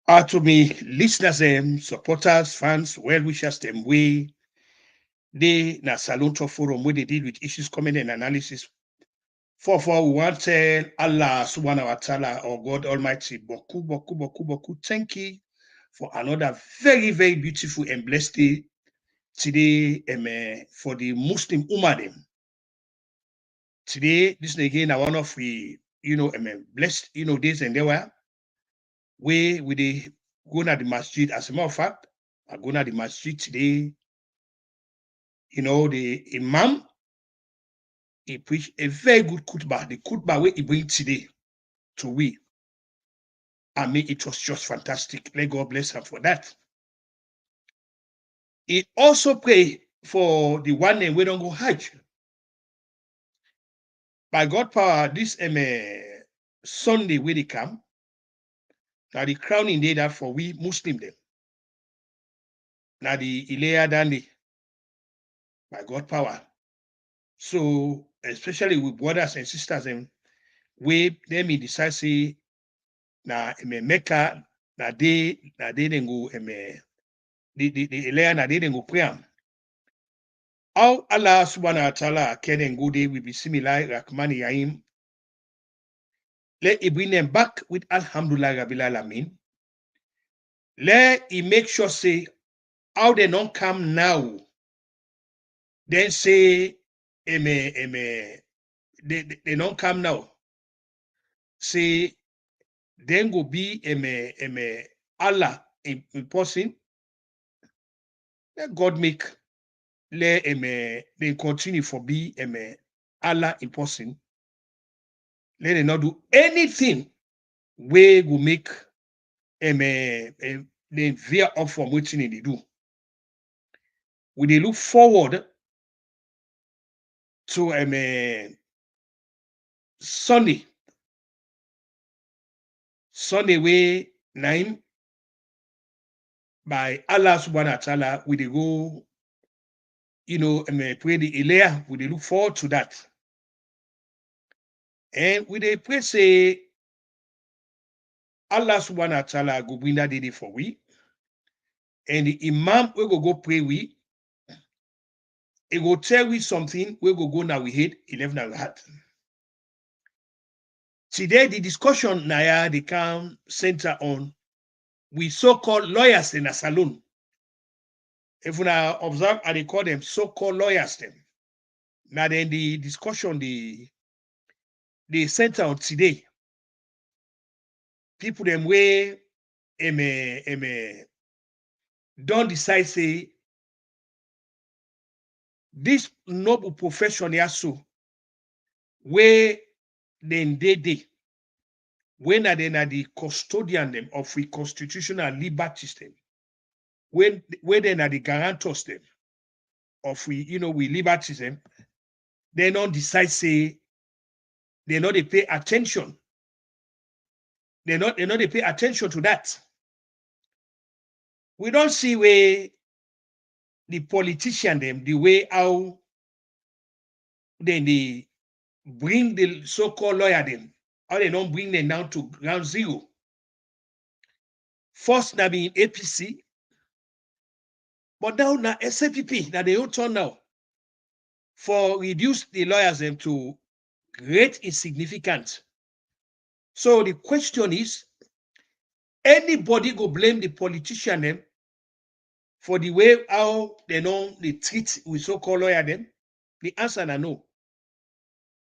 To me, listeners, supporters, fans, well wishers, them way they na Salon Tok Forum where they deal with issues, comment, and analysis. For we want to tell Allah subhanahu wa ta'ala or God Almighty, Boku, Boku, Boku, Boku. Thank you for another very, very beautiful and blessed day today for the Muslim Ummah. Today, this is again one of we, blessed, days and there were where we they go to the masjid. As a matter of fact, I go to the masjid today. The Imam, he preached a very good khutbah. The khutbah where he bring today to we. I mean, it was just fantastic. Let God bless him for that. He also pray for the one name we don't go Hajj. By God power, this Sunday where they come, now the crowning day that for we Muslim them. Now the Ilea Dandi, by God power. So, especially with brothers and sisters, and we them decide say na Mecca na they then go the Ilea na they then go pray am. How Allah subhanahu wa ta'ala can and go there will be similar Rahman Yahim. Let it bring them back with Alhamdulillah Rabbil Alamin. Let it make sure say how they don't come now. Then say they don't come now. Say then go be Allah in person. Let God make let they continue for be Allah in person. Let them not do anything where will make they veer off from what they do. We they look forward to Sunday way 9 by Allah subhanahu wa ta'ala. We they go, pray the Ilea. We they look forward to that. And we they pray say Allah subhanahu wa ta'ala go bring that day for we. And the Imam we go pray we. He go tell we something, we go now we hate 11 our heart. Today the discussion now they can center on we so-called lawyers in a salon. If we now observe and they call them so-called lawyers them. Now then the discussion the center on today. People them way don't decide say this noble profession here so where then they when are then are the custodian them of we constitutional liberties them when then are the guarantors them of we we liberties them they don't decide say they know they pay attention they pay attention to that. We don't see where the politician them the way how then they bring the so-called lawyer them how they don't bring them down to ground zero. First now be in APC, but now SAPP that they don't turn now for reduce the lawyers them to great insignificant. So the question is, anybody go blame the politician them for the way how they treat with so-called lawyer them? The answer na no.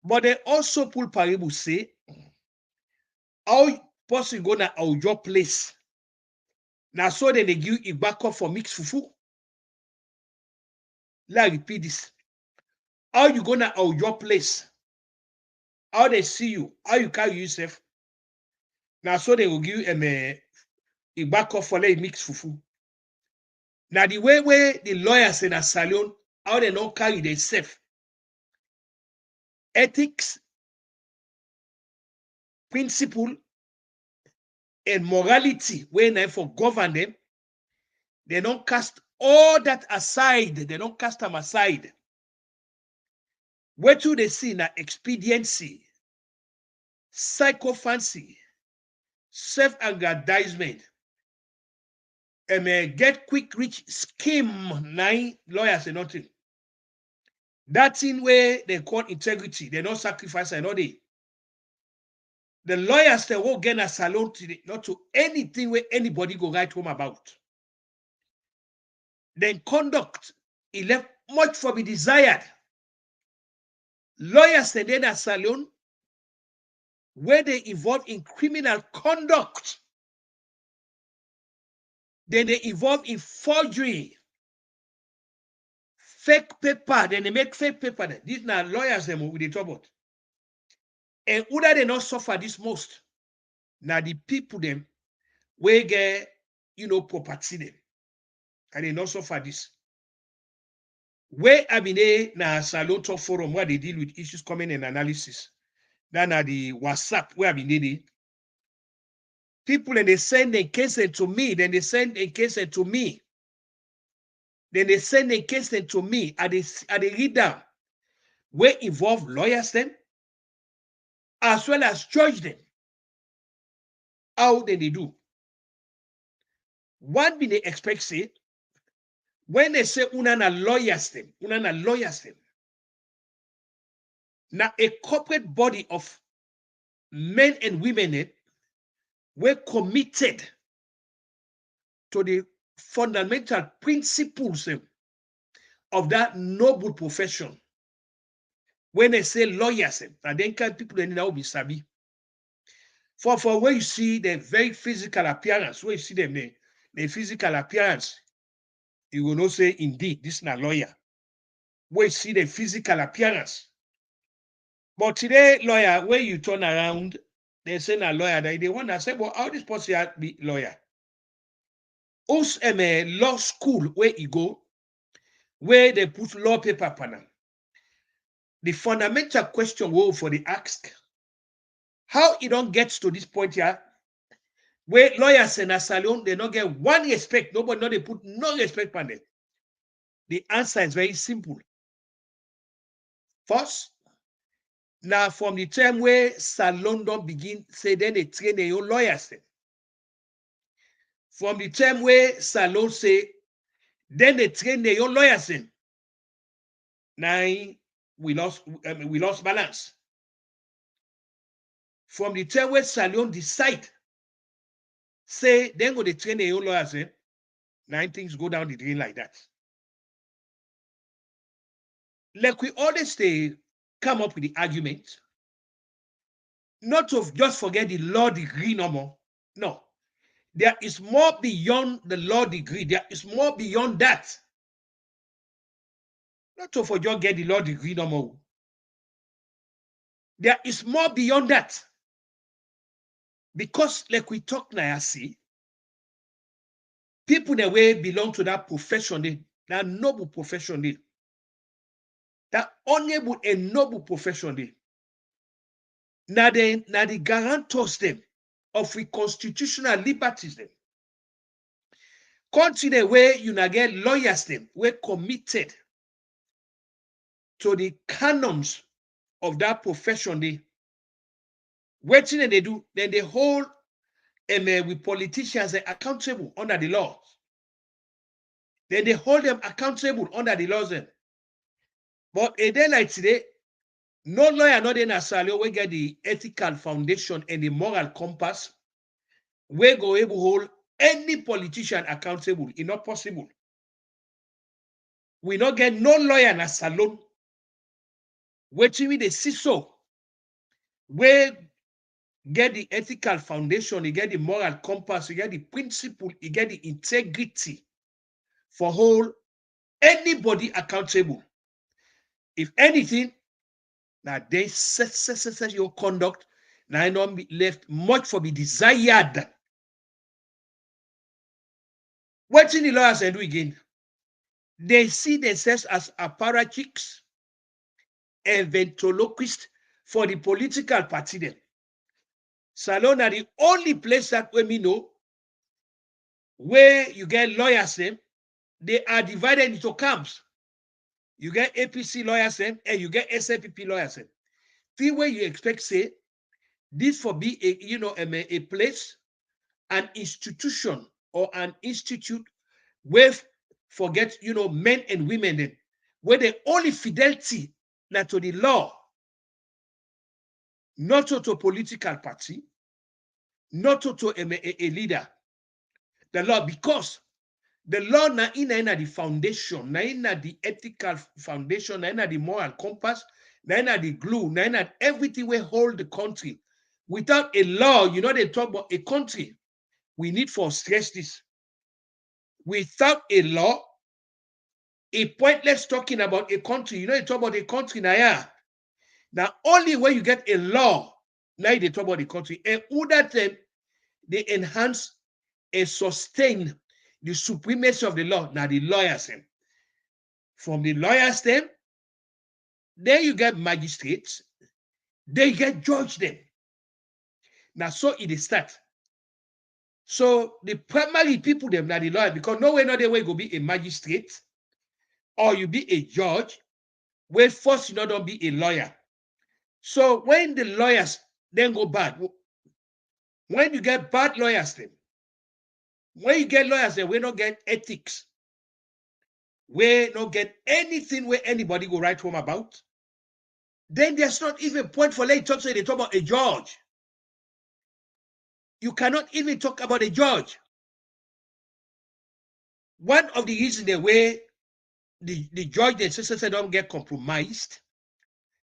But they also pull paribu say how person go na your place. Now so then they give it back up for mixed fufu. Let me repeat this. How you gonna your place? How they see you? How you carry yourself? Now so they will give you back up for let mix fufu. Now the way where the lawyers in a salon, how they don't carry themselves. Ethics, principle, and morality, when they for govern them, they don't cast all that aside. They don't cast them aside. Where do they see na expediency, psychophancy, self-aggrandizement, get quick rich scheme, nine lawyers and nothing. That thing where they call integrity, they don't sacrifice anybody. The lawyers they won't get a salon today, not to anything where anybody go write home about. Then conduct, it left much for be desired. Lawyers they did a salon where they involve in criminal conduct. Then they involve in forgery, fake paper. Then they make fake paper. These are lawyers them with the trouble. And who that they not suffer this most? Now the people them where get property them, and they not suffer this. Where I been there na Salon Tok Forum where they deal with issues, comment and analysis. Then na the WhatsApp where I been there. People and they send a case to me, then they send a case to me. Then they send a case to me. I they read them. Where involve lawyers them, as well as judge them. How then they do? What be they expect say? When they say unana lawyers them, now a corporate body of men and women were committed to the fundamental principles of that noble profession. When they say lawyers, and then can people now be sabi. For where you see the very physical appearance, where you see them the physical appearance, you will not say indeed this is not a lawyer. Where you see the physical appearance. But today, lawyer, where you turn around, they say a lawyer, they want to say, well, how this person be lawyer? Us law school where you go, where they put law paper panel. The fundamental question will for the ask, how it don't get to this point here, where lawyers in a salon, they don't get one respect, nobody know they put no respect on them. The answer is very simple. First, now from the time where salon don't begin, say then they train their own lawyers. From the time where salon say, then they train their own lawyers in. Now we lost balance. From the time where salon decide, say then go they train their own lawyers in, now things go down the drain like that. Like we always say, come up with the argument, not to just forget the law degree no more. No. There is more beyond the law degree. There is more beyond that. Not to forget get the law degree no more. There is more beyond that. Because like we talk now, see, people that way belong to that profession, that noble profession, that honorable and noble profession. Now the guarantors them of the constitutional liberties them. Continue where you na get lawyers them were committed to the canons of that profession. What thing they do, then they hold with politicians accountable under the law. Then they hold them accountable under the laws. But a day like today, no lawyer, not in a salon, we get the ethical foundation and the moral compass. We go able to hold any politician accountable. It's not possible. We not get no lawyer in a salon. Waiting with the CISO. We get the ethical foundation, you get the moral compass, you get the principle, you get the integrity for hold anybody accountable. If anything, now they set your conduct, now not be left much for be desired. What in the lawyers do again? They see themselves as apparatchiks and ventriloquists for the political party. Then. Salon are the only place that we know where you get lawyers, they are divided into camps. You get APC lawyers and you get SLPP lawyers. The way you expect, say, this for be a place, an institution or an institute where forget, men and women then, where the only fidelity not to the law, not to political party, not to a leader, the law, because the law na ina the foundation, na ina the ethical foundation, na ina the moral compass, na ina the glue, na ina everything will hold the country. Without a law, they talk about a country. We need for stress this. Without a law, a pointless talking about a country. You talk about a country now, yeah. Now, only when you get a law, now they talk about the country. And who that they enhance and sustain the supremacy of the law. Now, the lawyers, from the lawyers, then you get magistrates, then you get judge them. Now, so it is start. So, the primary people, them, now the lawyer, because no way go be a magistrate or you be a judge, where first you don't be a lawyer. So when the lawyers then go bad, when you get bad lawyers, then when you get lawyers, then we don't get ethics, we don't get anything where anybody go write home about. Then there's not even point for late talk. So they talk about a judge. You cannot even talk about a judge. One of the reasons the way the judge they say don't get compromised,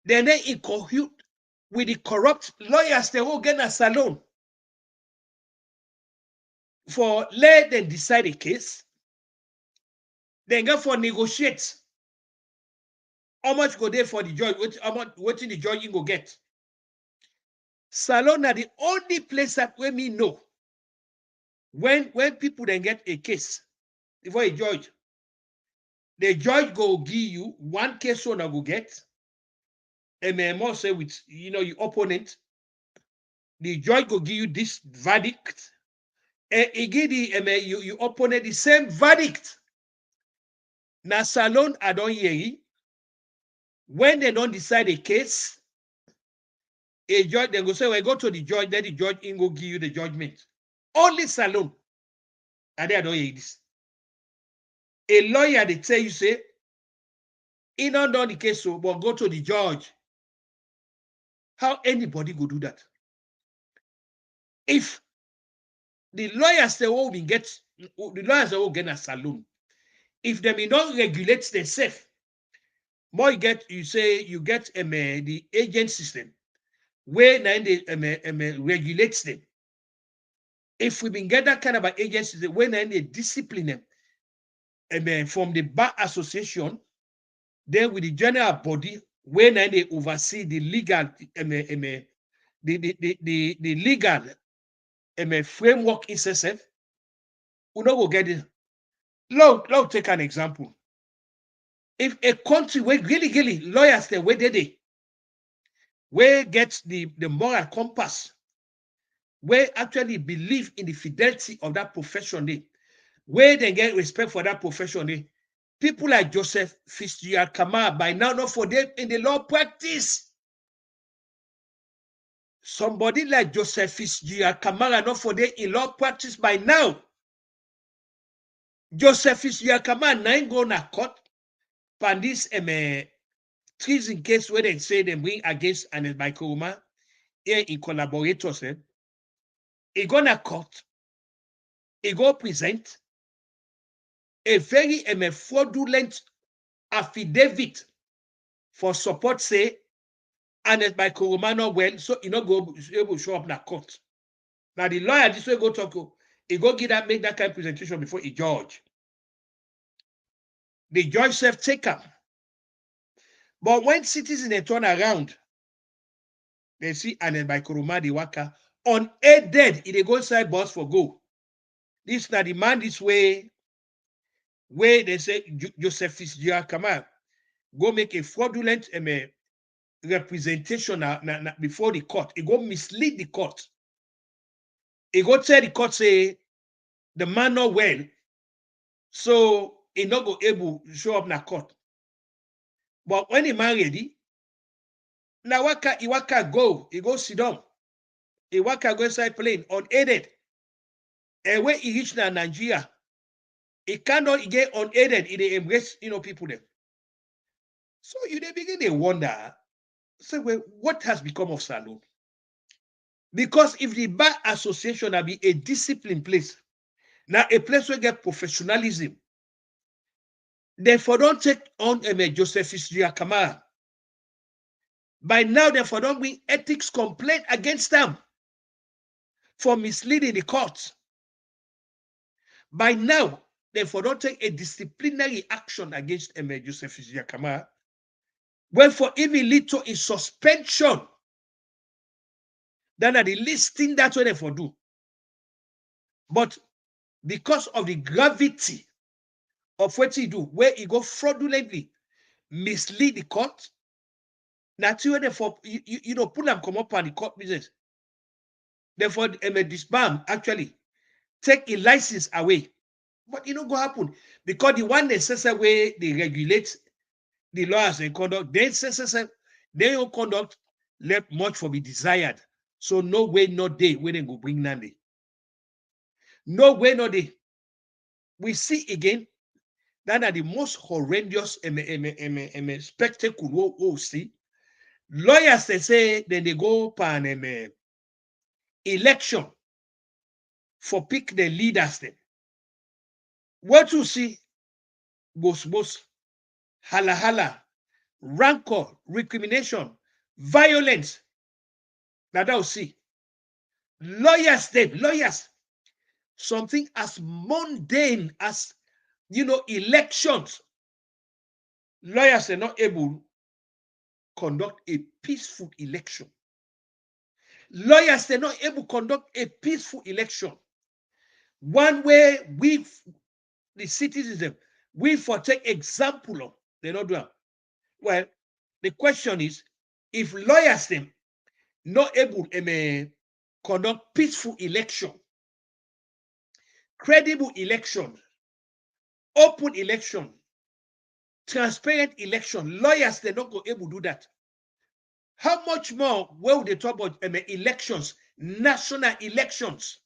then they in cahoots with the corrupt lawyers. They will get a salon for let them decide a case. Then go for negotiate. How much go there for the judge? What the judge you go get? Salon are the only place that where me know when people then get a case before a judge, the judge go give you one case on go get, and memo say with your opponent, the judge go give you this verdict, and he give the your opponent the same verdict. Now salon I don't hear it. When they don't decide a case, a judge then go say, well, go to the judge, then the judge in go give you the judgment. Only salon. And I don't hear this. A lawyer, they tell you, say, he not done the case, so but go to the judge. How anybody go do that? If the lawyers they will get a salon, if they may not regulate themselves, more you get the agent system where then they regulates them. If we been get that kind of an agency where then they discipline them from the bar association, then with the general body when they oversee the legal the legal framework itself, we not go get it. Now take an example. If a country where really lawyers there where get the moral compass, where actually believe in the fidelity of that profession, where they get respect for that profession, people like Joseph Fitzgerald Kamara by now not for them in the law practice. Somebody like Joseph Fitzgerald Kamara not for them in law practice by now. Joseph Fitzgerald Kamara nine go na court pan this treason case where they say they bring against Annette Baikoroma here in collaborators. He go na court. He go present a very fraudulent affidavit for support, say Annette Baikoroma not well, so he not go able to show up in court. Now the lawyer this way go talk, he go make that kind of presentation before a judge. The judge self take him. But when citizens they turn around, they see Annette Baikoroma the waka unaided, they go inside bus for go. This now the man this way, where they say Joseph Fitzgerald Kamara go make a fraudulent representation before the court. He go mislead the court. He go tell the court say the man not well, so he not go able to show up in the court. But when the man ready, now he go sit down. He go inside plane unaided. And when he reached Nigeria, he cannot get unaided. He embrace, people there. So they begin to wonder, say, well, what has become of Salon? Because if the bar association will be a disciplined place, now a place where get professionalism, therefore don't take on Joseph Isria Kamara. By now, therefore don't bring ethics complaint against them for misleading the court. By now, therefore don't take a disciplinary action against Joseph Isria Kamara, wherefore even lead to a suspension. Then at the least thing that's what they for do. But because of the gravity of what he do, where he go fraudulently mislead the court, naturally therefore pull them come up on the court business. Therefore, disband actually take a license away. But go happen because the one necessary way they regulate the laws and conduct, their conduct left much for be desired. So no way, no day when they go bring Nandi. No way, no day. We see again that are the most horrendous spectacle we see. Lawyers they say then they go pan election for pick the leaders them. What you see goes hala, rancor, recrimination, violence. That I'll see. Lawyers, something as mundane as elections. Lawyers are not able to conduct a peaceful election. Lawyers are not able to conduct a peaceful election. One way we, the citizens, we for take example of, they not do it. Well, the question is, if lawyers them not able to conduct peaceful election, credible election, open election, transparent election, lawyers they not go able to do that. How much more will they talk about elections, national elections?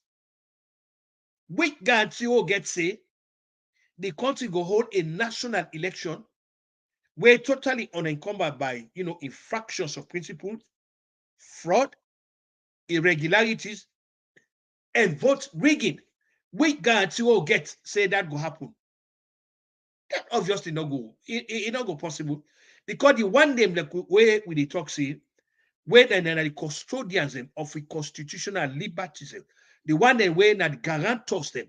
Which guarantee will get say the country go hold a national election where totally unencumbered by infractions of principle, fraud, irregularities, and vote rigging. Which guarantee will get say that go happen? That obviously not go. It not go possible because the one name like where we the talk see where then the custodians of the constitutional liberties, the one that where that guarantors them,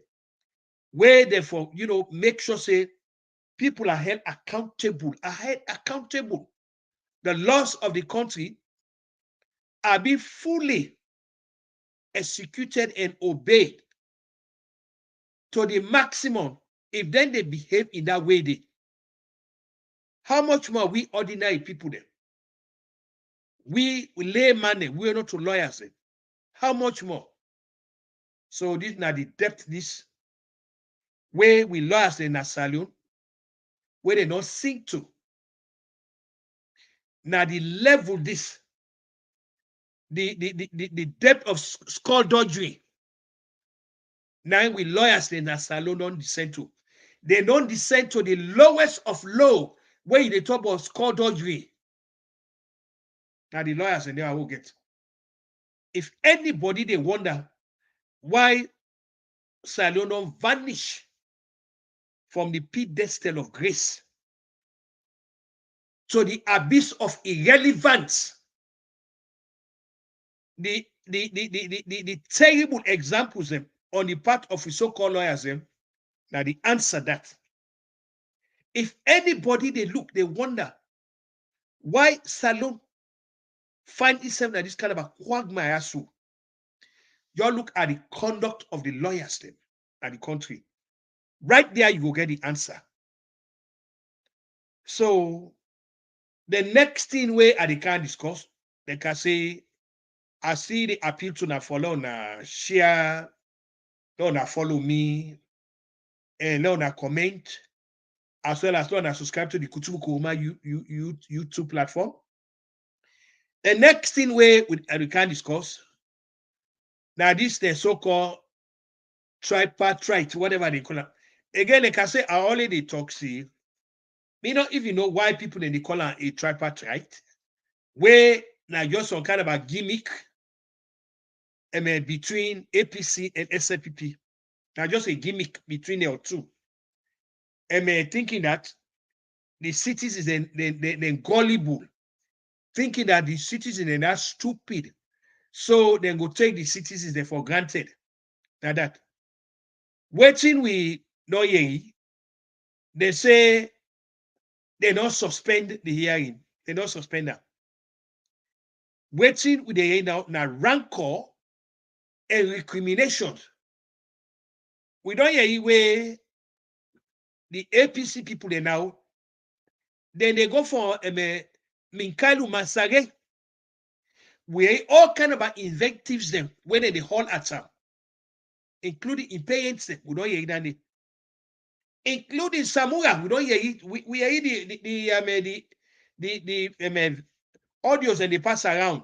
where therefore make sure say people are held accountable, The laws of the country are being fully executed and obeyed to the maximum. If then they behave in that way, how much more we ordinary people then? We laymen, we are not to lawyers. How much more? So this now the depth this where we lawyers in a saloon where they don't sink to. Now the level this the depth of skullduggery. Now we lawyers in a salon don't descend to. They don't descend to the lowest of low where they talk about skullduggery. Now the lawyers and they will get. If anybody they wonder why salon don't vanish from the pedestal of grace to the abyss of irrelevance, the terrible examples on the part of the so-called lawyers, now the answer that. If anybody they look, they wonder why Salon find itself in this kind of a quagmire. So you look at the conduct of the lawyers then at the country. Right there, you will get the answer. So the next thing where they can discuss, they can say, I see the appeal to na follow na share, na follow me, and na comment, as well as na subscribe to the Kutubu Kuruma YouTube platform. The next thing where we can discuss, now this the so-called tripartite, whatever they call it. Again, like I say, I already talk, see, me not even know why people in the call it a tripartite, where now just some kind of a gimmick between APC and SLPP. Now just a gimmick between the two. Thinking that the citizens then gullible, thinking that the citizens are stupid. So then go take the citizens there for granted. Now that waiting we know they say they don't suspend the hearing. They don't suspend that. Waiting with the hearing now rancor and recriminations. We don't hear where the APC people they now then they go for Minkailu Masare. We all kind of invectives them when they haul at them, including impayance. We don't hear that. Including Samura, we don't hear it. We hear the audios and they pass around.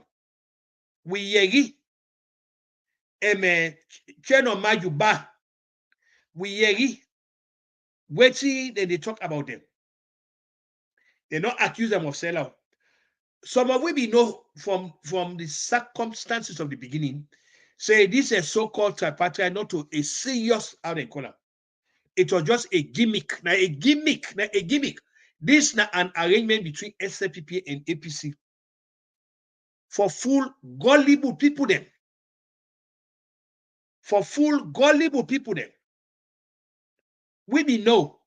We hear it. Cheno Majuba. We hear it. Waiting, then they talk about them. They not accuse them of sellout. Some of we know from the circumstances of the beginning, say this is so-called tripartite, not to a serious how they call it. It was just a gimmick. Now a gimmick. This is an arrangement between SLPP and APC for full gullible people then. For full gullible people then. We know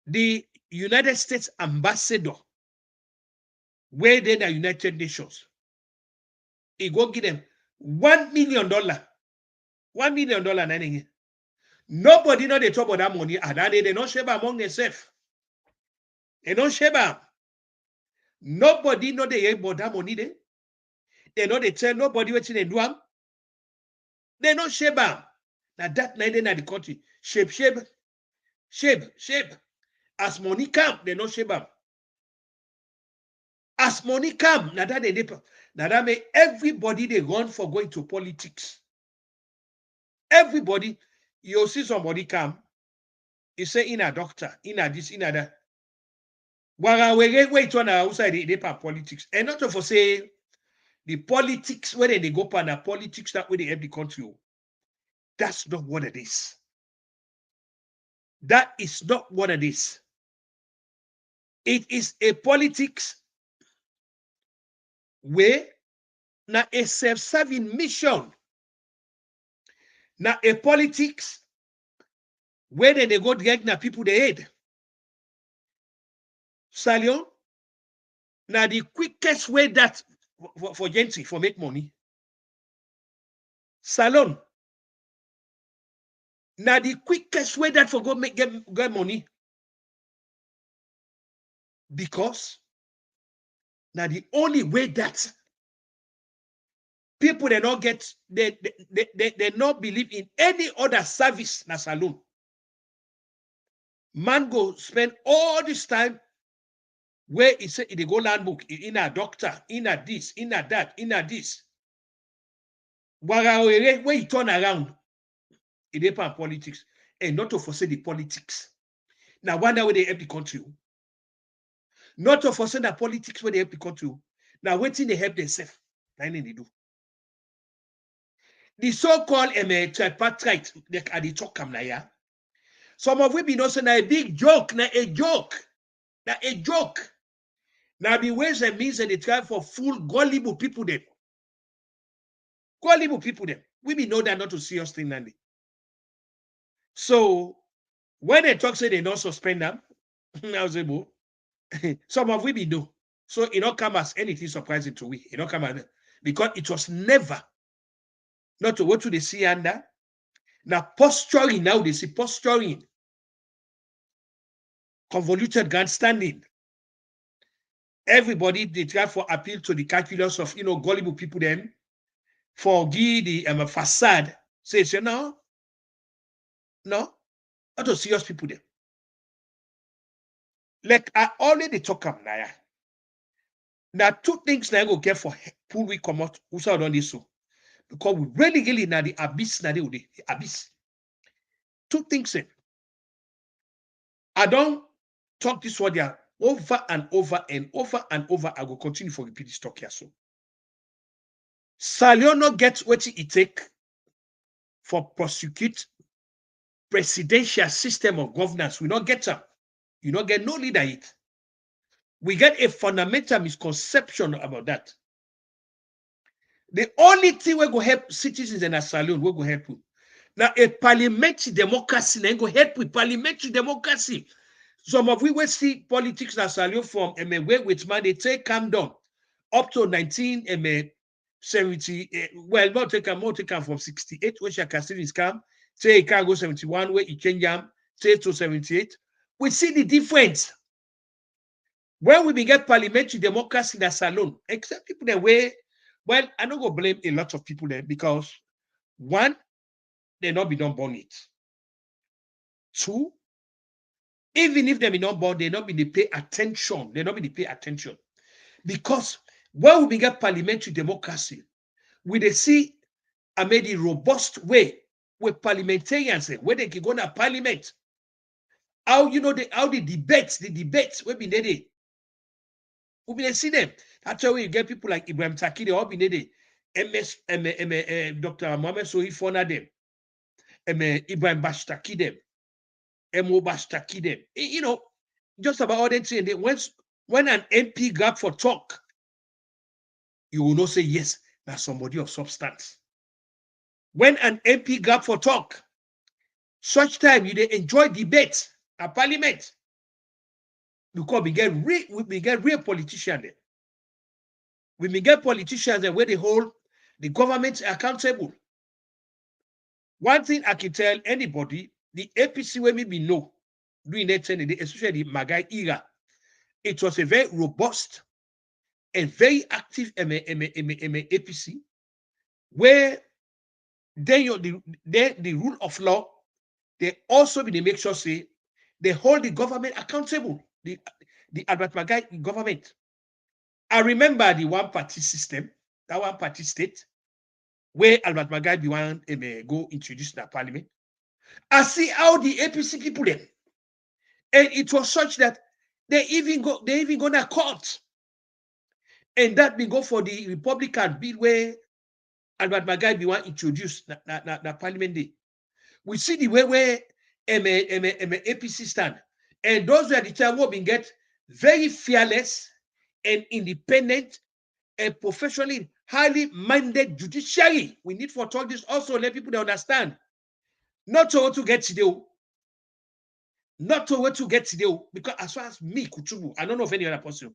the United States ambassador where they the United Nations. He go give them $1 million. $1 million. Nobody know they talk about that money. And they don't share among themselves. They don't share. Nobody know they hear about that money. They know they tell nobody what they do. They don't share. Now that night in the country. Shape. As money come, they don't share. As money come, now that they now that make everybody they run for going to politics. Everybody, you see somebody come, you say in a doctor, in a this, in a that. Wait on outside they politics. And not to say the politics, where they go for the politics that way they help the country. That's not what it is. That is not what it is. It is a politics where now a self-serving mission. Now a politics where they go direct na people they hate. Salon, now the quickest way that for gentry for make money. Salon, now the quickest way that for go make get money. Because now the only way that people they not get they not believe in any other service na salon. Man go spend all this time where he say they go land book in a doctor, in a this, in a that, in a this. Where he turn around, it depends on politics. And not to forsake the politics. Now wonder where they help the country. Not to forsake the politics where they help the country. Now waiting they help themselves. That's what they do. The so-called tripartite like at the talk come now. Some of we be not saying a big joke, na a joke. Now a joke. Now the ways and means that they try for full gullible people them. Gullible people them. We be know that not to serious thing, Nandy. So when they talk say they don't suspend them, some of we be know. So it don't come as anything surprising to we. It don't come as because it was never not to go to the sea under. Now posturing, now they see posturing. Convoluted grandstanding. Everybody they try for appeal to the calculus of gullible people then for give the facade. Say no, not to serious people there. Like I already talk about now. Now two things now go get for pull we come out who saw on this so. because we really na the abyss na the abyss. Two things. I don't talk this word there over and over and over and over. I will continue for repeat this talk here. So Salon no get what it take for prosecute presidential system of governance. We not get them. You not get no leader it. We get a fundamental misconception about that. The only thing we go help citizens in a saloon, we go help you. Now, a parliamentary democracy, they go help with parliamentary democracy. Some of we will see politics in a saloon from where which man they take calm down up to 1970. Well, not take them from 68, where Shaka is calm. Say it can go 71, where it change them, say to 78. We see the difference. When we get parliamentary democracy in a saloon, except people that way, well, I'm not going to blame a lot of people there because one, they not be done born it. Two, even if they be not born, they not be they pay attention. They not be they pay attention. Because when we get parliamentary democracy, we they see a made a robust way where parliamentarians where they can go to parliament. How the debates we be there. We be see them. That's why you get people like Ibrahim Taki, they all be there. Dr. Mohamed Sohi Fona them. Ibrahim Bashtaki them. Mo Bashtaki them. Just about all that thing. When an MP grab for talk, you will not say yes, that's somebody of substance. When an MP grab for talk, such time you enjoy debate at parliament. Because we get real politicians there. We get politicians there where they hold the government accountable. One thing I can tell anybody, the APC where maybe know during that time, especially the Magai era, it was a very robust and very active APC, where the rule of law, they also be they make sure say they hold the government accountable. The Albert Magai government. I remember the one-party system, that one-party state, where Albert Magai be one go introduce the parliament. I see how the APC people then, and it was such that they even go to court, and that be go for the Republican bill where Albert Magai be one introduce the parliament day. We see the way where APC stand, and those were the time we get very fearless and independent and professionally highly minded judiciary. We need for talk this also let people understand. Not to what to get today. Not to what to get today. Because as far as me, Kuchubu, I don't know of any other person.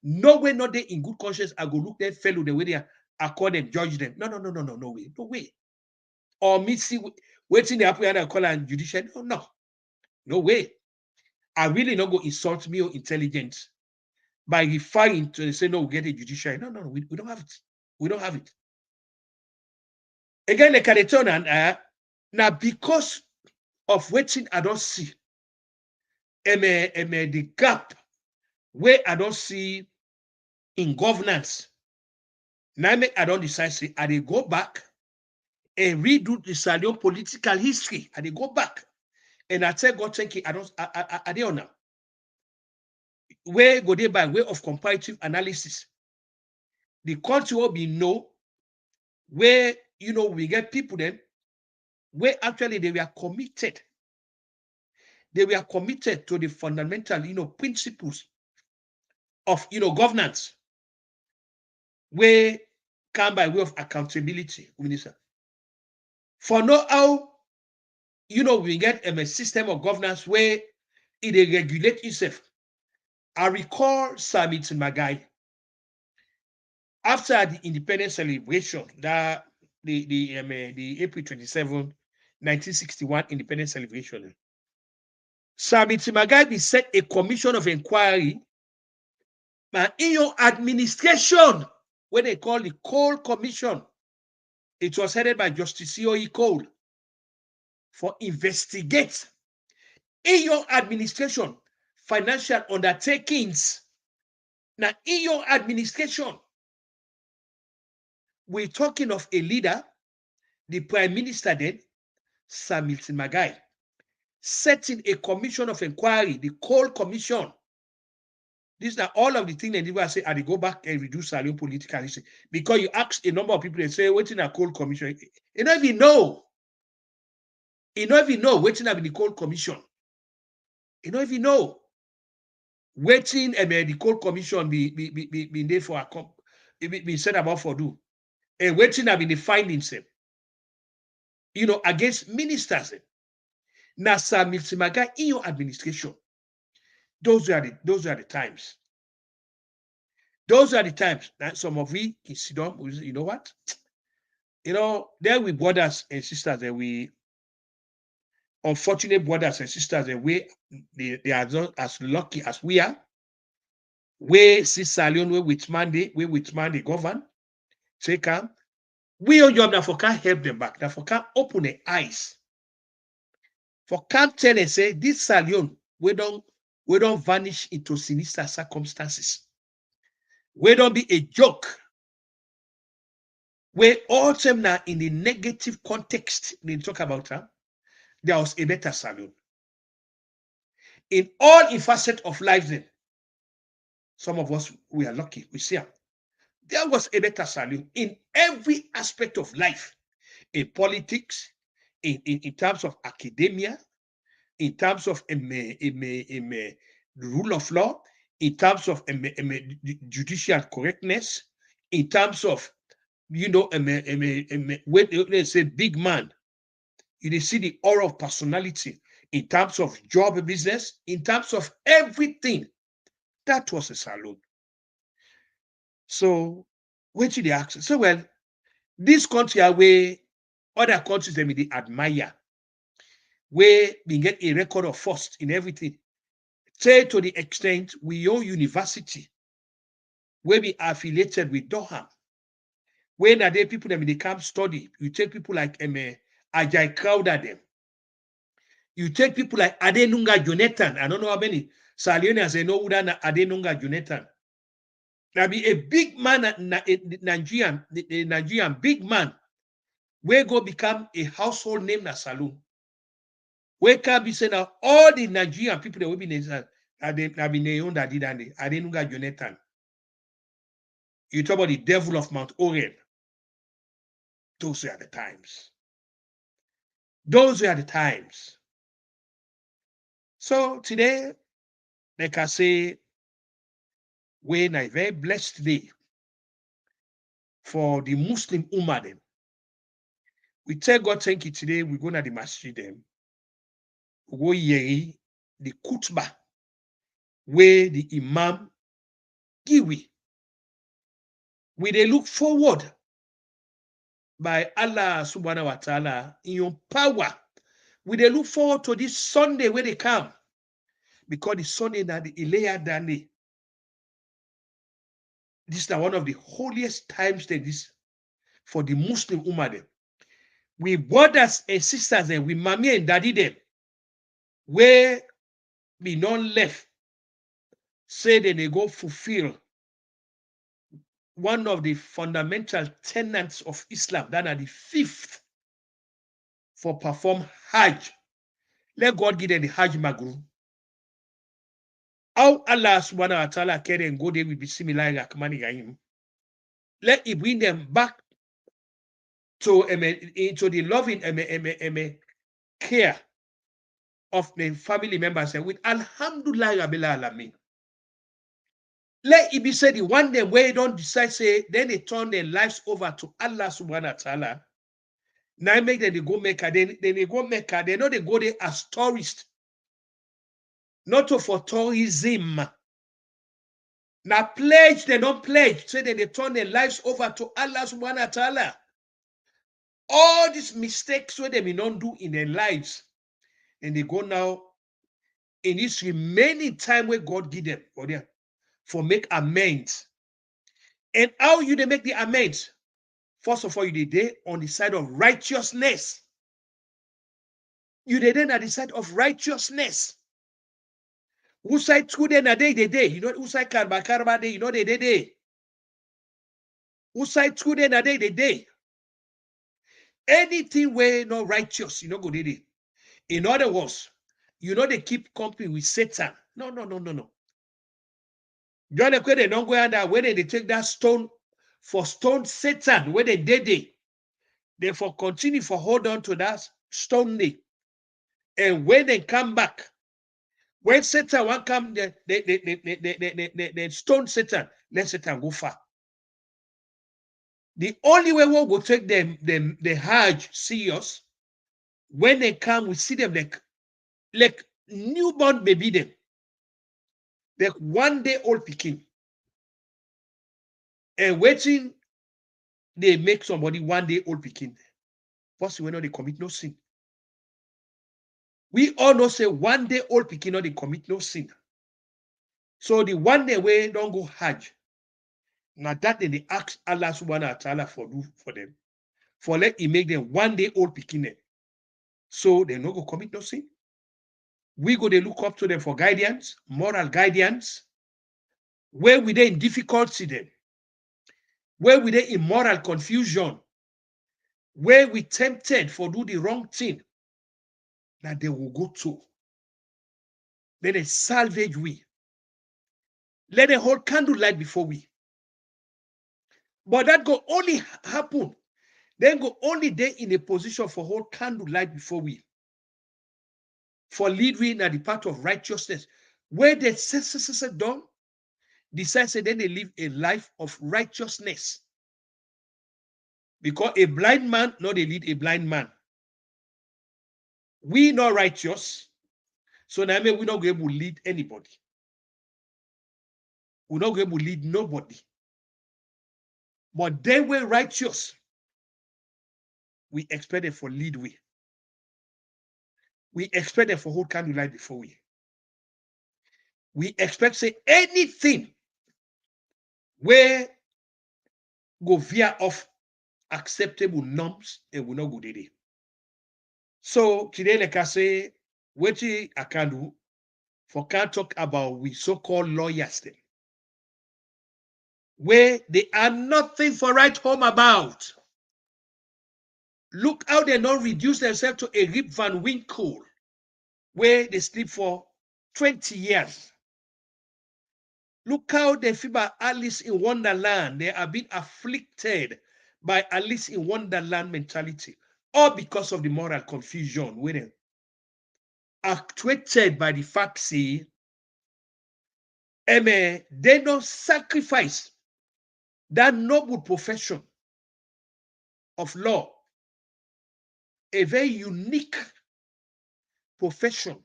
No way, not they in good conscience, I go look that fellow the way they are call them, judge them. No way. No way. Or me see waiting the apple and call and judiciary. No way. I really not go insult me or intelligence by referring to say no, we get a judiciary. No, we don't have it. We don't have it. Again, the Cadeton and now because of waiting, I don't see the gap where I don't see in governance. Now I don't decide say I they go back and redo the Salon political history. I they go back and I tell God thank you. I don't know. Where go they by way of comparative analysis? The country will be know where we get people then where actually they were committed. They were committed to the fundamental principles of governance, where come by way of accountability, minister. For now, how we get a system of governance where it regulate itself. I recall Summit Magai after the independence celebration, that the April 27, 1961 independence celebration. Summit Magai set a commission of inquiry in your administration, when they call the Cole Commission. It was headed by Justice C.O.E. Cole for investigate in your administration financial undertakings. Now, in your administration, we're talking of a leader the Prime Minister then, Sir Milton Magai, setting a commission of inquiry, the Coal Commission. These are all of the things that people say, they go back and reduce Salon political history. Because you ask a number of people and say, what's in a Coal Commission? You don't even know. You don't even know what's in the Coal Commission. You don't even know. Waiting and the Coal Commission be there for be set about for do. And waiting have been the findings, against ministers. Now, Sir Milton Magai in your administration. Those are the times. Those are the times that some of we can sit down. You know what? There we brothers and sisters, and we unfortunate brothers and sisters, and they are not as lucky as we are. We see Salon, we with man they govern. Take them. We on job that for can't help them back. That for can't open their eyes. For can't tell and say this Salon we don't vanish into sinister circumstances. We don't be a joke. We all them now in the negative context they talk about there was a better Salon. In all facets of life, then some of us we are lucky. We see there was a better Salon in every aspect of life, in politics, in terms of academia, in terms of the rule of law, in terms of judicial correctness, in terms of when they say big man, you see the aura of personality, in terms of job business, in terms of everything. That was a Salon. So, what did they ask? So, well, this country are where other countries they admire, where we get a record of first in everything. Say to the extent we own university, where we are affiliated with Durham. When are there people that they come study? You take people like Ajay Crowder them. You take people like Adenunga Jonathan. I don't know how many Salionians they know who Adenunga Jonathan. Now be a big man, Nigerian big man, where go become a household name na Salon. Where can be saying now all the Nigerian people that will be named have been named that did Adenunga Jonathan. You talk about the devil of Mount Orient. Those are the times. Those are the times. So today, like I say, when I very blessed day for the Muslim Ummah them. We tell God thank you today. We go to the masjid them. We go hear the khutbah where the Imam give we. They look forward by Allah subhanahu wa ta'ala in your power. They look forward to this Sunday where they come. Because the Sunday that the Ilea Dani. This is one of the holiest times that this for the Muslim Ummah them. We brothers and sisters them, we mommy and daddy them, where we non left, say that they go fulfill one of the fundamental tenets of Islam, that are the fifth for perform Hajj. Let God give them the Hajj Magru. How Allah subhanahu wa ta'ala can and go there will be similar like Rahim. Let it bring them back to the loving care of the family members and with Alhamdulillah Rabbil Alamin. Let it be said the one day where they don't decide, say, then they turn their lives over to Allah subhanahu wa ta'ala. Now make them they go Mecca, then they go Mecca, they know they go there as tourists. Not for tourism. Now pledge, they don't pledge, say that they turn their lives over to Allah subhanahu wa ta'ala. All these mistakes where they may not do in their lives, and they go now in this remaining time where God give them for make amends. And how you they make the amends? First of all, you did on the side of righteousness. You did on the side of righteousness. Who side two then a day, you know, who side karba day, you know, they. Who side two then a day. Anything where not righteous, you know, go did it. In other words, you know, they keep company with Satan. No, no, no, no, no. John they don't go under where they take that stone for stone Satan, where they did it. They for continue for hold on to that stone day. And when they come back, when Satan won't come, they stone Satan, let Satan go far. The only way we will take them the Hajj serious, when they come, we see them like newborn baby them. Like 1 day old picking. And waiting, they make somebody 1 day old picking. First, we know they commit no sin. We all know say 1 day old picking, no, they commit no sin. So the 1 day way don't go Hajj. Now that they ask Allah subhanahu wa ta'ala for do for them. For let he make them 1 day old picking them. So they no go commit no sin. We go they look up to them for guidance, moral guidance. Where we they in difficulty them? Where we they in moral confusion? Where we tempted for do the wrong thing? That they will go to. Then they salvage we. Let them hold candlelight before we. But that go only happen. Then go only they in a position for hold candlelight before we. For lead we in the path of righteousness. Where they say done, decide say then they live a life of righteousness. Because a blind man, not they lead a blind man. We not righteous. So now we're not going to lead anybody. We're not going to lead nobody. But they were righteous. We expect them for lead we. We expect them for hold candlelight before we. We expect say anything where go via of acceptable norms and will not go there. So today, like I say, what I can do for can't talk about we so-called lawyers them, where they are nothing for right home about. Look how they don't reduce themselves to a Rip Van Winkle, where they sleep for 20 years. Look how they feel by Alice in Wonderland. They are being afflicted by Alice in Wonderland mentality, all because of the moral confusion, where they actuated by the fact, see, they don't sacrifice that noble profession of law, a very unique profession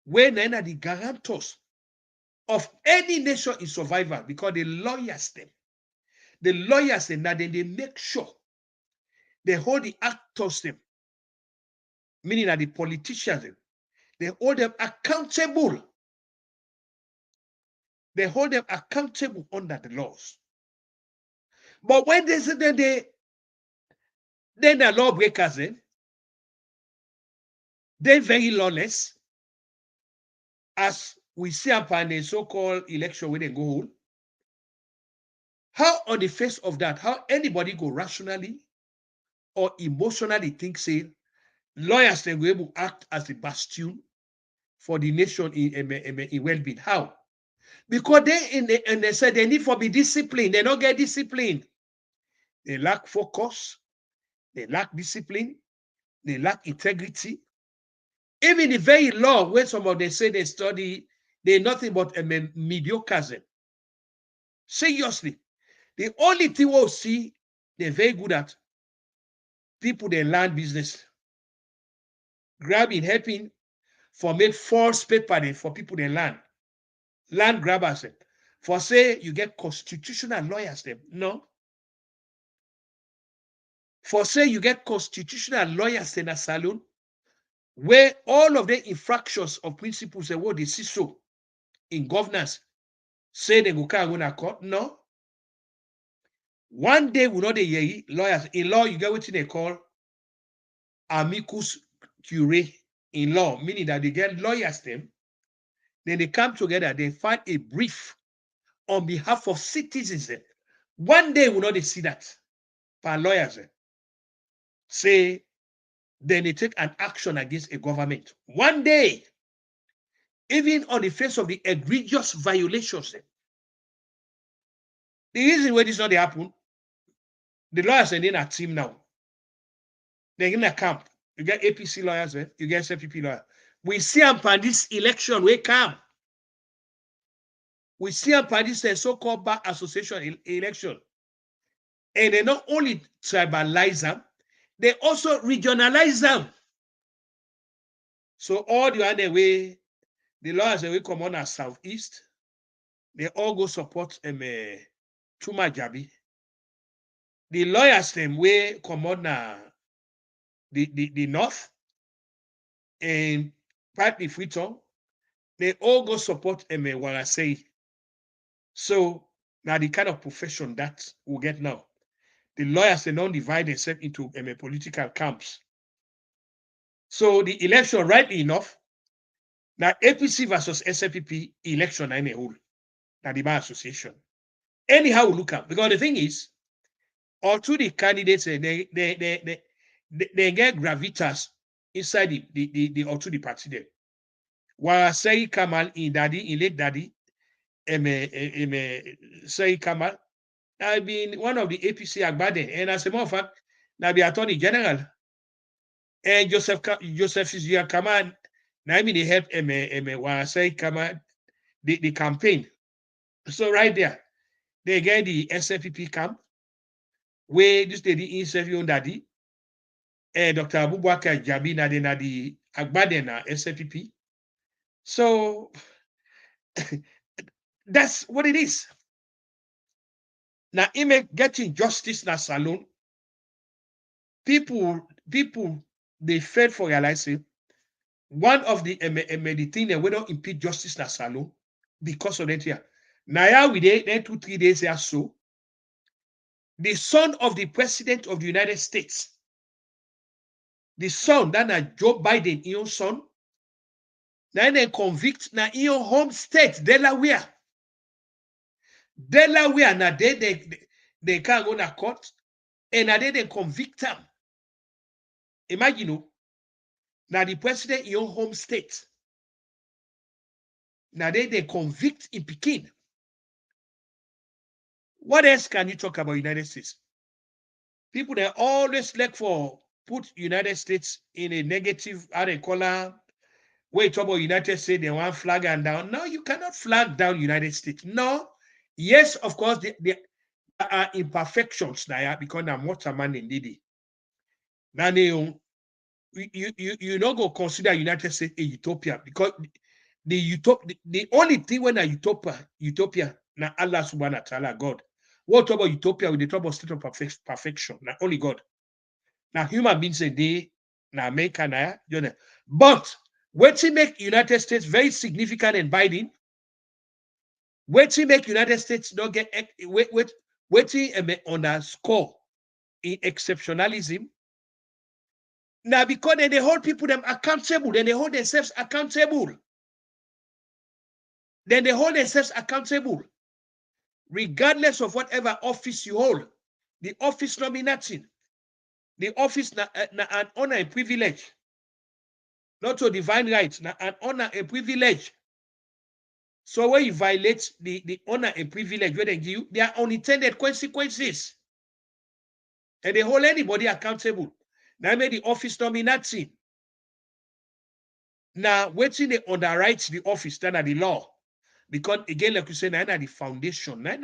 where none are the guarantors of any nation in survival, because the lawyers them, now then they make sure they hold the actors them, meaning that the politicians them, they hold them accountable. They hold them accountable under the laws. But when they say that then the lawbreakers, they're very lawless, as we see upon the so-called election when they go home. How on the face of that, how anybody go rationally or emotionally think, say, lawyers they go able to act as the bastion for the nation in well-being? How? Because they said they need for be disciplined. They don't get disciplined. They lack focus. They lack discipline. They lack integrity. Even the very law, where some of them say they study, they're nothing but mediocre. Seriously. The only thing we'll see, they're very good at people, they learn business. Grabbing, helping for make false paper for people they learn. Land grabbers. For say you get constitutional lawyers them. No. For say you get constitutional lawyers in a salon, where all of the infractions of principles and what they see so in governance say they go carry on court. No. One day we know the lawyers. In law, you get what they call amicus curiae in law, meaning that they get lawyers them, then they come together, they find a brief on behalf of citizens. One day we know they see that. by lawyers say then they take an action against a government. One day, even on the face of the egregious violations, the reason why this not happen, the lawyers are in a team now. They're in a camp. You get APC lawyers, you get SFPP lawyers. We see them by this election, we come. We see them by this so-called bar association election. And they not only tribalize them, they also regionalize them. So all the other way, the lawyers that we come on as Southeast, they all go support Chuma Jabi. The lawyers them way come on the North and partly Freetown, they all go support Warasei. So now the kind of profession that we get now. The lawyers they don't divide themselves into political camps. So the election, rightly enough, now APC versus SFPP election in a whole. Now the bar association. Anyhow, look up because the thing is, all two the candidates they get gravitas inside the all two the party there. While say Kamal in daddy, in late daddy, say Kamal, I've been one of the APC Agbade, and as a matter of fact, now the Attorney General and Joseph Kamal, now I mean they help while say Kamal the campaign. So right there, they get the SFPP camp. Where this lady interview on daddy, Dr. Abubakar Jabi na the Agbade na SFPP. So that's what it is. Now, getting justice na Salon, people they fail for realizing one of the thing that we don't impede justice na Salon because of that here. Now we then 2-3 days or so. The son of the president of the United States, the son that na Joe Biden, your son, now they convict na your home state, Delaware. Delaware na they can't go to court and na they convict them. Imagine now the president in your home state. Now they convict in Pekin. What else can you talk about United States? People they always like for put United States in a negative, how they call her, where you talk about United States, they want flag and down. No, you cannot flag down United States. No. Yes, of course, there are imperfections there because I'm what a man indeed. Now you don't go consider United States a utopia because the only thing when a utopia, now Allah subhanahu wa ta'ala, God. What about utopia with the trouble state of perfection? Now only God. Now human beings a day, now America, but what to make United States very significant and binding, what to make United States not get what to underscore in exceptionalism. Now, because then they hold people them accountable, then they hold themselves accountable. Then they hold themselves accountable, regardless of whatever office you hold. The office nominating, the office an honor and privilege, not to divine rights, an honor and privilege. So when you violate the honor and privilege, where they give you, there are unintended consequences, and they hold anybody accountable. Now, I made the office nominating. Now, waiting they underwrite the office, then the law. Because again, like you say, now the foundation, now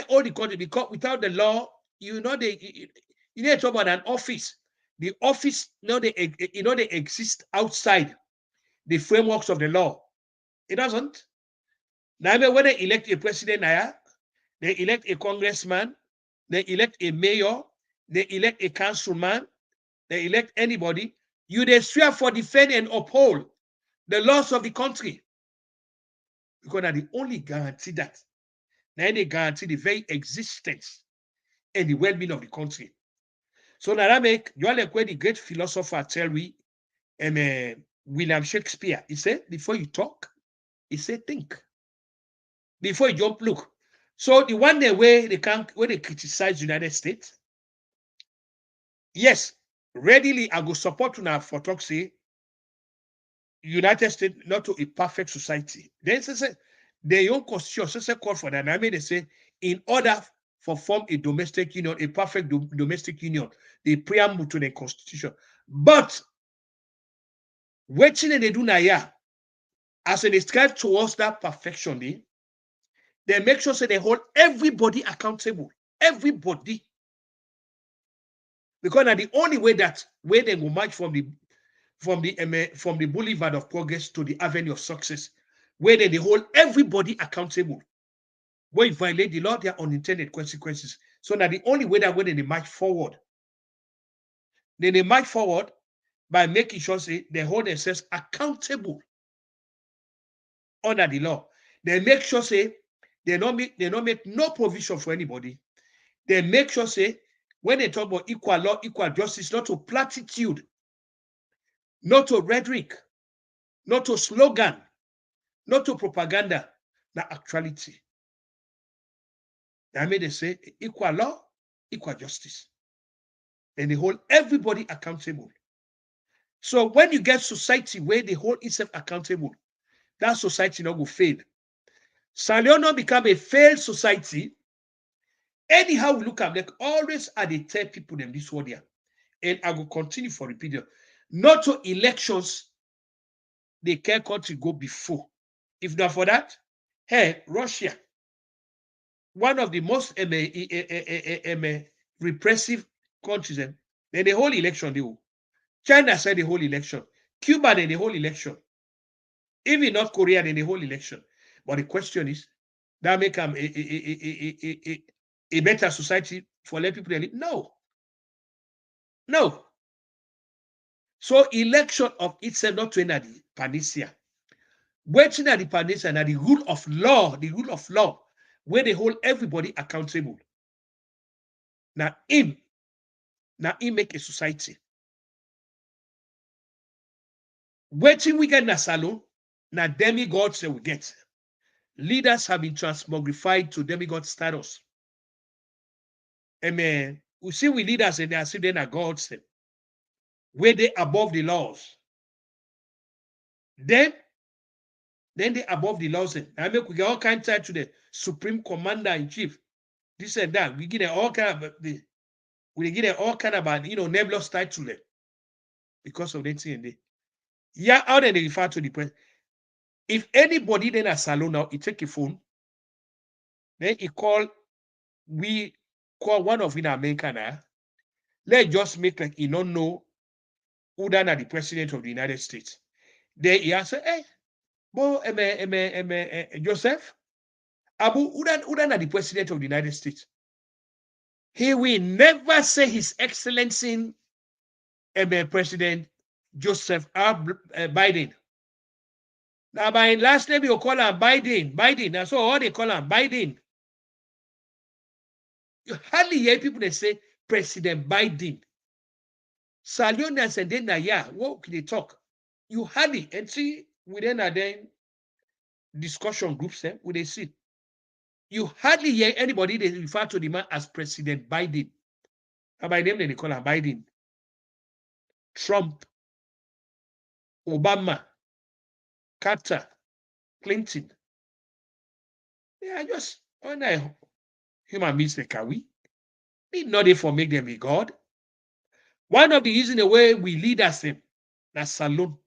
all the country, because without the law, you need to talk about an office. The office, they exist outside the frameworks of the law. It doesn't. Now, when they elect a president, they elect a congressman, they elect a mayor, they elect a councilman, they elect anybody. You they swear for defend and uphold the laws of the country. Because they only guarantee that. Now they guarantee the very existence and the well-being of the country. So now that make you like where the great philosopher tell we William Shakespeare, he said, before you talk, he said think. Before you jump, look. So the one day where they criticize United States, yes, readily I go support now for talk say United States not to a perfect society. Then say their own constitution say call for that. I mean they say in order for form a domestic union, a perfect domestic union, the preamble to the constitution. But what they do now, yeah, as they strive towards that perfection, they make sure so they hold everybody accountable. Everybody. Because now the only way that where they will march from the boulevard of progress to the avenue of success, where they hold everybody accountable. Where you violate the law, there are unintended consequences. So now the only way that when they march forward, then they march forward by making sure say they hold themselves accountable under the law. They make sure say they don't make no provision for anybody. They make sure say when they talk about equal law, equal justice, not to platitude, not to rhetoric, not to slogan, not to propaganda, the actuality. I mean, they say equal law, equal justice. And they hold everybody accountable. So when you get society where they hold itself accountable, that society not go fail. Salon not become a failed society. Anyhow, we look at like always at the tell people them this word here. And I will continue for repeating. Not to elections, they can country go before. If not for that, hey, Russia, one of the most repressive countries, then the whole election, they will. China said the whole election. Cuba, then the whole election. Even North Korea, then the whole election. But the question is, that make them a better society for let people live? No. No. So election of itself not to the panacea. Waiting at the panacea and the rule of law, where they hold everybody accountable. Now him make a society. Waiting we get na salon, na demigods that we get. Leaders have been transmogrified to demigod status. Amen. We see we leaders and they are still then gods, where they above the laws. Then they above the laws. I make we get all kinds of to the supreme commander in chief. This and that. We give them all kind of nebulous title because of the thing. Yeah, how they refer to the president. If anybody then a salon now, he take a phone, then he call one of in America now. Let's just make like he don't know who than the president of the United States. Then he answer, hey, Joseph, Abu, who than the president of the United States? He will never say His Excellency President Joseph R. Biden. Now, by last name, you call him Biden. Biden. That's all they call him Biden. You hardly hear people that say President Biden. Salionians and then what can they talk? You hardly and see within then discussion groups where they sit. You hardly hear anybody they refer to the man as President Biden. And by name they call him Biden. Trump, Obama, Carter, Clinton. They are just human beings like we. Need not for make them a god. One of the reasons the way we lead us that's Salon.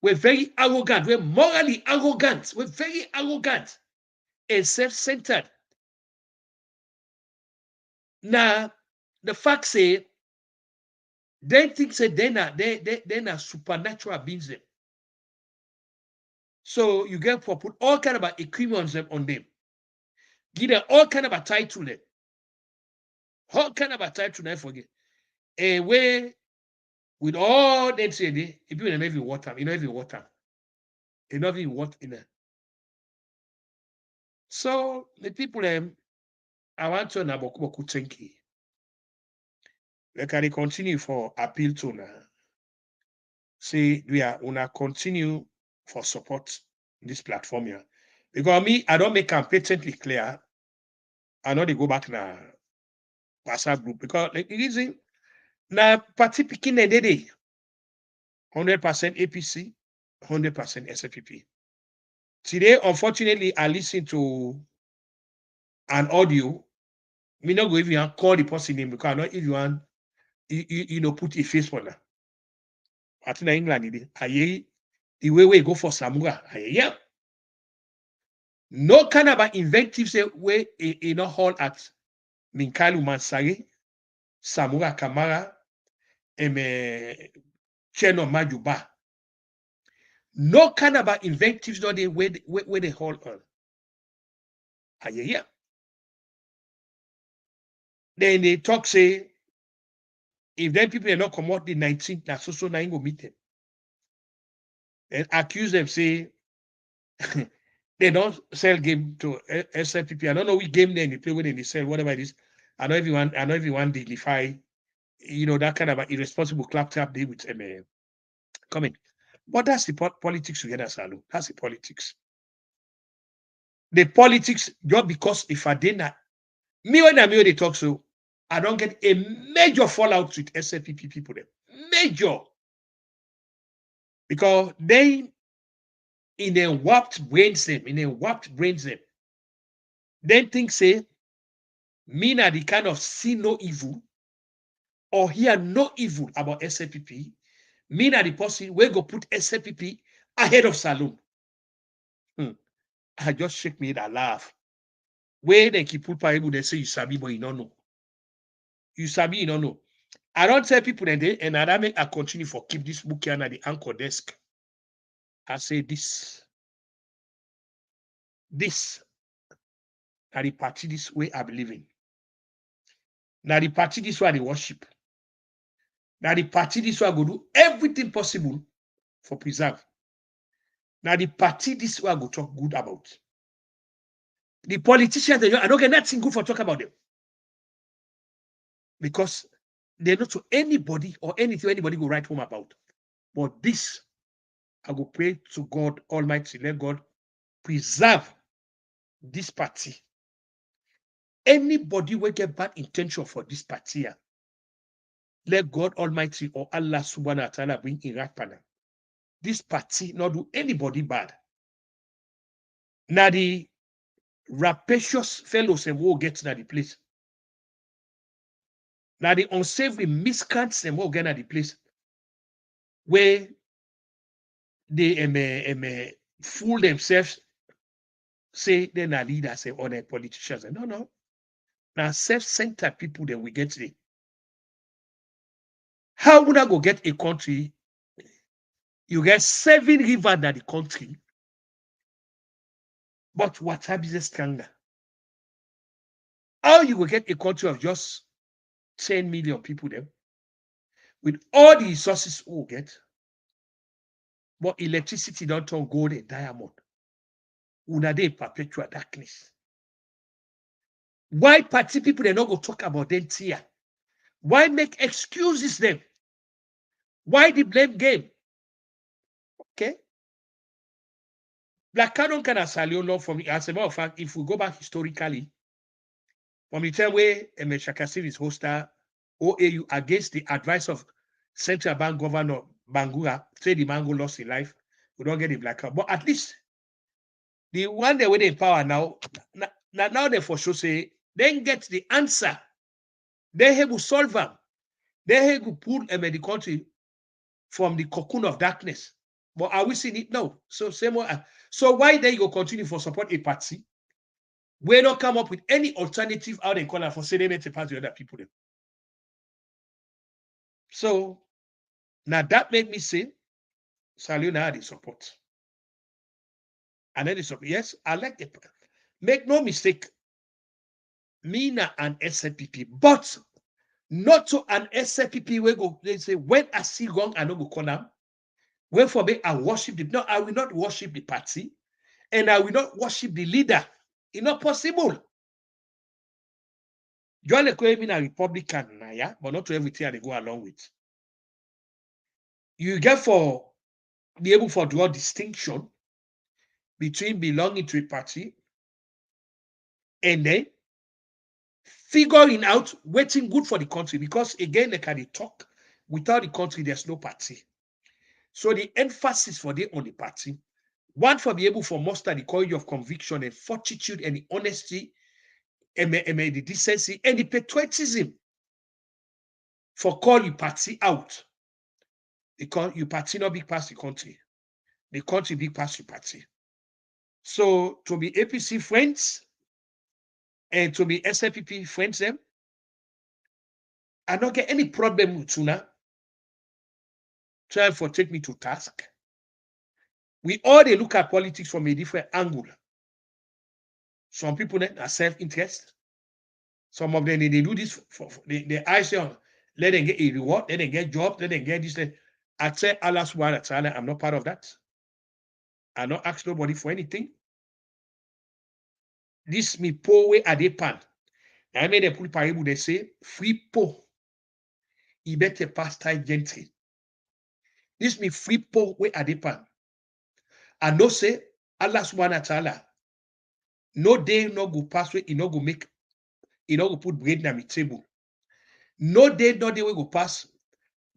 We're very arrogant. We're morally arrogant. We're very arrogant and self-centered. Now, the fact say, they think say they're supernatural beings. So you get for put all kind of equipments on them. Give them all kind of a title. All kind of a title, I forget. A way with all them say, if you never even water, you know even water. You know even what in there. So the people I want to know about Kutenki. They can continue for appeal to now. Say we are gonna continue for support this platform here. Because me, I don't make them patently clear. I know they go back now WhatsApp group because like, the reason now party picking a day 100% APC, 100% SFPP. Today, unfortunately, I listen to an audio. Me not go even call the person name because I know if you want, you know, put a face on that. I think in England, the way we go for Samura, yeah. No kind of inventive say way in a hall at Minkalu Mansari, Samura Kamara, Cheno Majuba. No kind of inventives no they where they hall on. Yeah. Then they talk say if them people are not come out the 19th, that's also not go meet them. And accuse them say they don't sell game to SLPP. I don't know which game they play when they sell, whatever it is. I know everyone dignify, you know, that kind of irresponsible claptrap they with coming. But that's the politics together, Salu. That's the politics. The politics, just because if I didn't, me when they talk so, I don't get a major fallout with SLPP people there. Major. Because they in a warped brain them, then think say, me na the kind of see no evil or hear no evil about SLPP. Me na the person we go put SLPP ahead of Salon. I just shake me that laugh. Where they keep put people, they say you sabi, but you don't know. You sabi, you don't know. I don't tell people that day, and I make I continue for keep this book here at the anchor desk. I say this are the party this way I believe in. Now the party this way I worship. Now the party this way I go do everything possible for preserve. Now the party this way I go talk good about. The politicians, I don't get nothing good for talk about them. Because they're not to anybody or anything anybody go write home about. But this, I go pray to God Almighty, let God preserve this party. Anybody will get bad intention for this party, let God Almighty or Allah Subhanahu wa Ta'ala bring Iraq panel. This party not do anybody bad. Now the rapacious fellows and will get to the place. Now the unsavory miscreants and will get to the place where they fool themselves, say they're not leaders or they're politicians. No. Now self-centered people that we get today. How would I go get a country? You get 7 rivers in the country, but water business stronger. How you will get a country of just 10 million people there with all the resources we'll get, but electricity don't turn gold and diamond. Una dey perpetual darkness. Why party people they not go talk about them here? Why make excuses them? Why the blame game? Okay. Black Canon can Salon law from as a matter of fact, if we go back historically, from the time where Shakasir is hoster OAU against the advice of Central Bank Governor Bangura, say the Mango lost his life, we don't get the black card. But at least the one they were in power now they for sure say then get the answer. They have to solve them. They have to pull the country from the cocoon of darkness. But are we seeing it now? So same way. So why then you continue for support a party? We don't come up with any alternative how they call it for say they make a party other people. Then. So now that made me say, Salona had the support. And then the support. Yes, I like it. Make no mistake, Mina and SLPP, but not to an SLPP where go they say when I see wrong, I don't go call them. When for me, I worship the no, I will not worship the party, and I will not worship the leader. It's not possible. You only call me a Republican, yeah, but not to everything they go along with. You get for be able for draw distinction between belonging to a party and then figuring out waiting good for the country, because again, they can talk without the country, there's no party. So the emphasis for them on the party, one, for be able to muster the courage of conviction and fortitude and the honesty and the decency and the patriotism for call you party out. Because you party not big past the country big past your party. So to be APC friends and to be SLPP friends them, I don't get any problem with Tuna. Try for take me to task. We all they look at politics from a different angle. Some people are self-interest. Some of them they do this for they eyes on, let them get a reward, let them get job, let them get this. I tell Allah subhanahu wa ta'ala, I'm not part of that. I don't ask nobody for anything. This me po way at the pan. I made a put parable, they say, free po. He better pass time gently. This me free po way at the pan. I know say Allah subhanahu wa ta'ala, no day no go pass way, he no go make, he no go put bread na me table. No day we go pass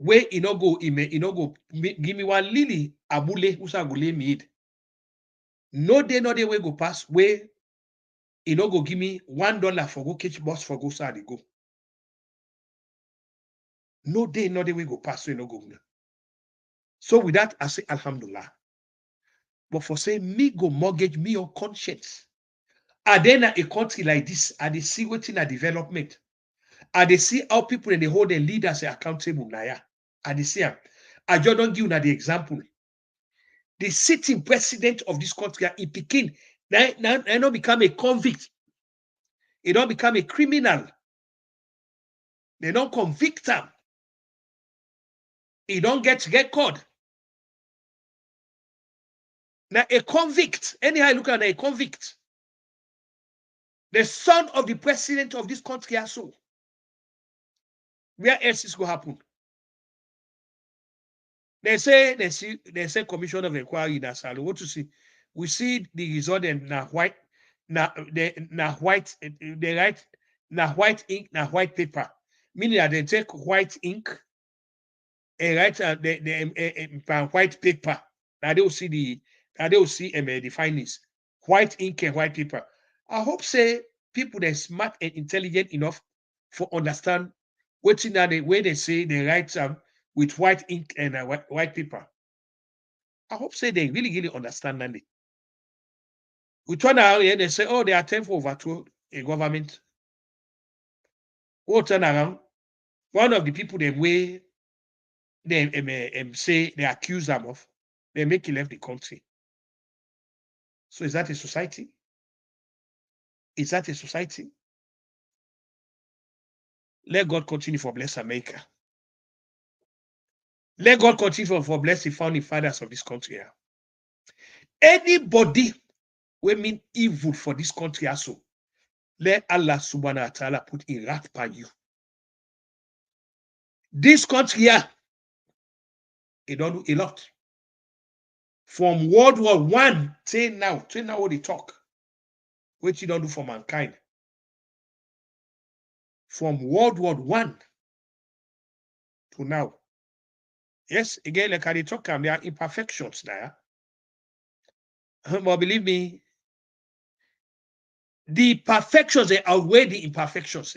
where he no go give me one lily abule usa go lay me. No day we go pass where he no go give me $1 for go catch bus for go side go. No day we go pass so he no go. So with that, I say Alhamdulillah. But for say me go mortgage me your conscience. Are then a country like this, are they see what's in a development? Are they see how people in the hold their leaders are accountable now? Are they see? I just don't give you the example. The sitting president of this country, he became now become a convict. He don't become a criminal. They don't convict him. He don't get caught. Now a convict, anyhow, look at a convict. The son of the president of this country also. Where else is going to happen? They say commission of inquiry in Salon. What to see? We see the result in white they write white ink, white paper. Meaning that they take white ink and write the white paper. Now they will see the findings. White ink and white paper. I hope say people that are smart and intelligent enough for understand what's in the way they say they write with white ink and white paper. I hope say they really understand that. We turn around here, they say, oh, they attempt for overthrow a government. We'll turn around. One of the people they way they say they accuse them of, they make he left the country. So is that a society? Is that a society? Let God continue for bless America. Let God continue for bless the founding fathers of this country. Anybody will mean evil for this country also, let Allah subhanahu wa ta'ala put a wrath by you. This country here, it don't do a lot. From World War I till now what they talk, which you don't do for mankind. From World War I to now. Yes, again, like I talk, there are imperfections there. But believe me, the perfections they outweigh the imperfections.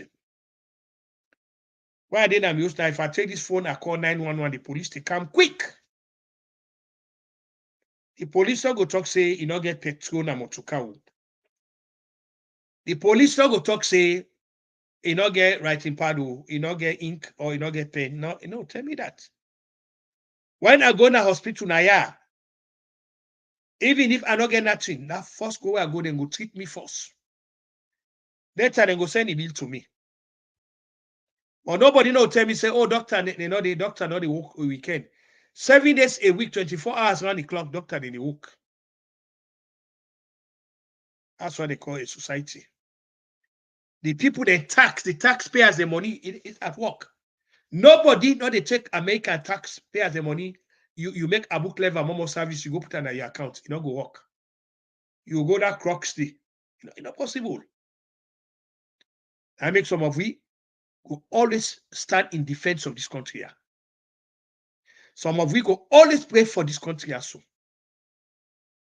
Why didn't I use that? If I take this phone, I call 911, the police, they come quick. The police don't go talk, say, you don't get petrol na motuka. The police don't go talk, say, you don't get writing pad, you don't get ink, or you don't get pen. No, tell me that. When I go to hospital now, even if I don't get nothing, that first go where I go, then go treat me first. That time they go send a bill to me. But nobody no tell me, say, oh, doctor, the doctor not the work weekend. 7 days a week, 24 hours around the clock, doctor they work. That's what they call a society. The people they tax, the taxpayers, the money is at work. Nobody, no, they take American taxpayers the money. You make Abu Clever Momo service, you go put it on your account, you don't go work. you go that crux day. It's not possible. I make some of we will always stand in defense of this country here. Some of we go always pray for this country also.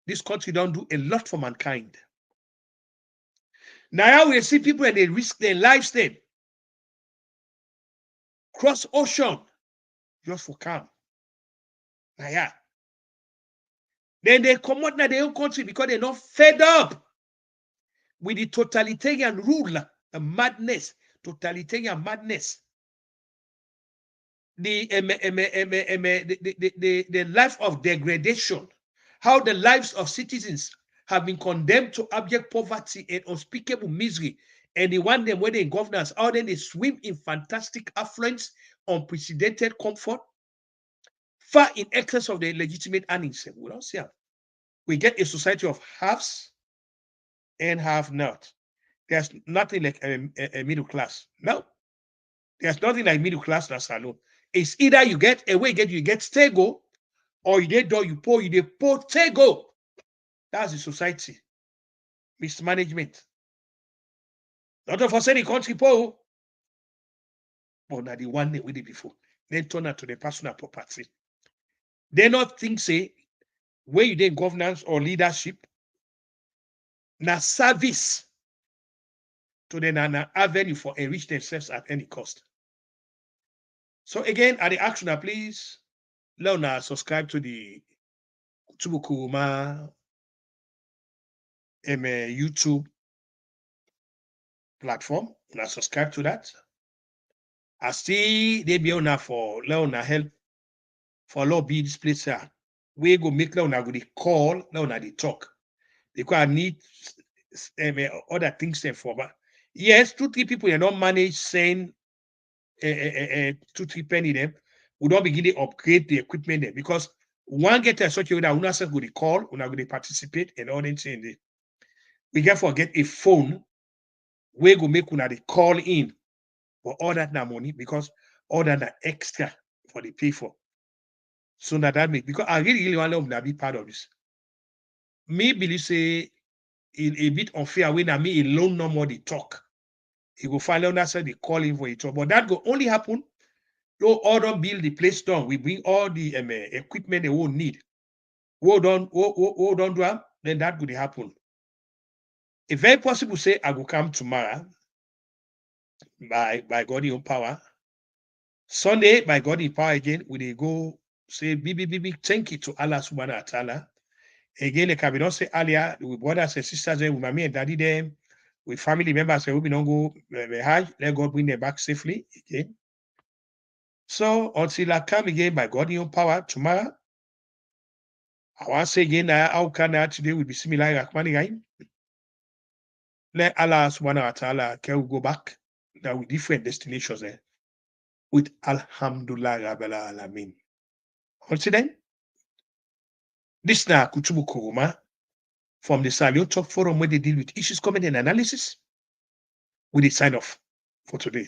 This country don't do a lot for mankind. Now we see people and they risk their lives then. Cross ocean just for calm. Now yeah. Then they come out in their own country because they're not fed up with the totalitarian rule and madness. Totalitarian madness. The life of degradation, how the lives of citizens have been condemned to abject poverty and unspeakable misery, and they want them when they in governance, how then they swim in fantastic affluence, unprecedented comfort, far in excess of their legitimate earnings. We don't see how. We get a society of haves and have not. There's nothing like a middle class. No. There's nothing like middle class that's alone. It's either you get you get stego, or you get you poor tego. That's the society. Mismanagement. Not of us any country poor. But now the one day we did before. Then turn out to the personal property. They not think say where you did governance or leadership, na service to the na avenue for enrich themselves at any cost. So again, at the action, please LEONE subscribe to the Tubukuruma YouTube platform. Now subscribe to that. I see they be on for LEONE help for lobby this place here. We go make LEONE go the call, LEONE the talk. Because I need other things there for. But yes, 2-3 people you don't manage saying 2-3 penny them. We don't begin to upgrade the equipment there because one get a such that una go the call, una go to participate and all that thing. We can forget a phone. We go make una the call in for all that money because all that extra for the pay for. So that make because I really want to be part of this. Me believe say a bit unfair when I me alone no more the talk. He will find out say they call in for it. But that will only happen. You order build the place done. We bring all the equipment they won't need. Hold on do them, then that would happen. If very possible say I will come tomorrow by God in power. Sunday by God in power again, we they go say big thank you to Allah subhanahu wa ta'ala. Again, like I don't say earlier, with brothers and sisters, with mommy and daddy them, with family members, we don't go Hajj, let God bring them back safely again. So until I come again by God in your power tomorrow, I want to say again, how can I today will be similar like money. Let Allah subhanahu wa ta'ala can we go back now with different destinations there with Alhamdulillah Rabbil Alamin. Until then, this now Kutubu Kuruma from the Salon Tok Forum where they deal with issues, comment, and analysis. We did sign off for today.